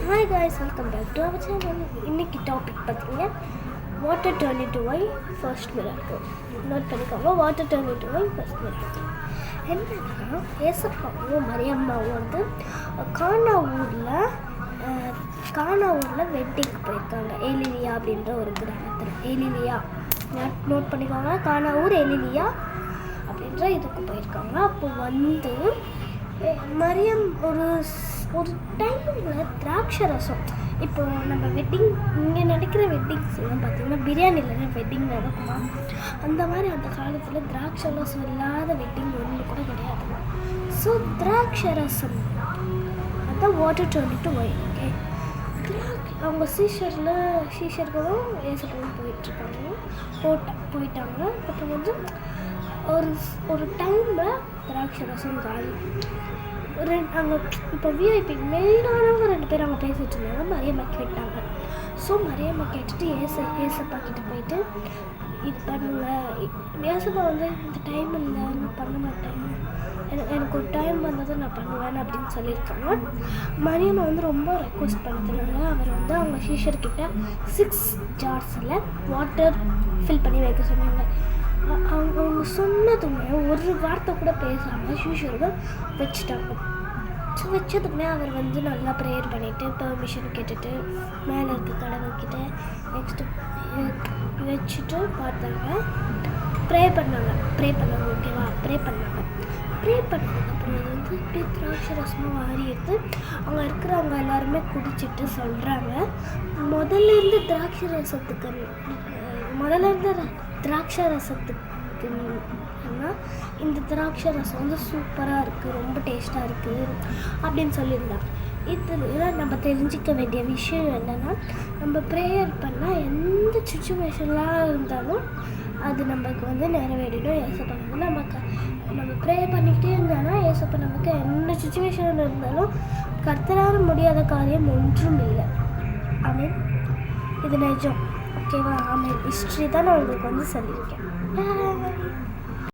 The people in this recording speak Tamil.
Hi guys, welcome back to our channel. இன்றைக்கி டாபிக் பார்த்தீங்கன்னா water turn into wine first miracle. Note பண்ணிக்கோங்க, water turn into wine first miracle. என்னன்னா, ஏசப்பாவும் மரியம்மாவும் வந்து கானா ஊரில் வெட்டிங்க்கு போயிருக்காங்க. எலிலியா அப்படின்ற ஒரு கிராமத்தில். எலிலியா நோட் பண்ணிக்கோங்க, கானா ஊர் எலிலியா அப்படின்ற இதுக்கு போயிருக்காங்க. அப்போ வந்து மரியம் ஒரு டைமில் திராட்சை ரசம், இப்போ நம்ம வெட்டிங் இங்கே நடக்கிற வெட்டிங்ஸ் எல்லாம் பார்த்திங்கன்னா பிரியாணியில் வெட்டிங் நடக்குமா, அந்த மாதிரி அந்த காலத்தில் திராட்சை ரசம் இல்லாத வெட்டிங் ஒன்று கூட கிடையாது. ஸோ திராட்சை ரசம் அதான் water turn into wine. Okay, அவங்க சீஷர்களும் ஏசப்பாவும் போயிட்டாங்க. அப்புறம் வந்து ஒரு டைமில் திராட்சை ரசம் காலி. அங்கே இப்போ விஐபி மெயினானவங்க 2 பேர் அவங்க பேசிகிட்டு இருந்தாங்க. மரியம்மா கேட்டாங்க. ஸோ மரியம்மா கேட்டுட்டு ஏசப்பா கிட்ட போயிட்டு இது பண்ணுங்க. ஏசப்பா வந்து இந்த டைம் இல்லை, நான் பண்ண மாட்டேன், எனக்கு ஒரு டைம் வந்ததை நான் பண்ணுவேன் அப்படின்னு சொல்லியிருக்காங்க. மரியம்மா வந்து ரொம்ப ரெக்வஸ்ட் பண்ணதுனால அவர் வந்து அவங்க சீஷர்கிட்ட 6 ஜார்ஸில் வாட்டர் ஃபில் பண்ணி வைக்க சொன்னாங்க. அவங்க சொன்னதுமே ஒரு வார்த்தை கூட பேசாமல் சீஷர்கள் வச்சுட்டாங்க. ஸோ வச்சதுமே அவர் வந்து நல்லா ப்ரேயர் பண்ணிவிட்டு பெர்மிஷன் கேட்டுட்டு மேலே இருக்க கடவுள்கிட்ட நெக்ஸ்ட்டு வச்சுட்டு பார்த்தாங்க. ப்ரே பண்ணாங்க. ஓகேவா, ப்ரே பண்ணதுக்கப்புறம் வந்து இப்படி திராட்சை ரசமாக வாரி எடுத்து அங்கே இருக்கிறவங்க எல்லாருமே குடிச்சிட்டு சொல்கிறாங்க, முதல்ல இருந்த திராட்சை ரசத்துக்குன்னா இந்த திராட்சை ரசம் வந்து சூப்பராக இருக்குது, ரொம்ப டேஸ்ட்டாக இருக்குது அப்படின்னு சொல்லியிருந்தாங்க. இதில் நம்ம தெரிஞ்சிக்க வேண்டிய விஷயம் என்னென்னா, நம்ம ப்ரேயர் பண்ணால் எந்த சுச்சுவேஷன்லாம் இருந்தாலும் அது நமக்கு வந்து நிறைவேறிடும். ஏசப்பா வந்து நம்ம ப்ரேயர் பண்ணிக்கிட்டே இருந்தானா ஏசப்பா நமக்கு எந்த சுச்சுவேஷன் இருந்தாலும் கர்த்தரால் முடியாத காரியம் ஒன்றும் இல்லை. ஆமீன், இது நிஜம். ஓகேவா? ஆமீன். ஹிஸ்ட்ரி தான் நான் உங்களுக்கு வந்து சொல்லியிருக்கேன்.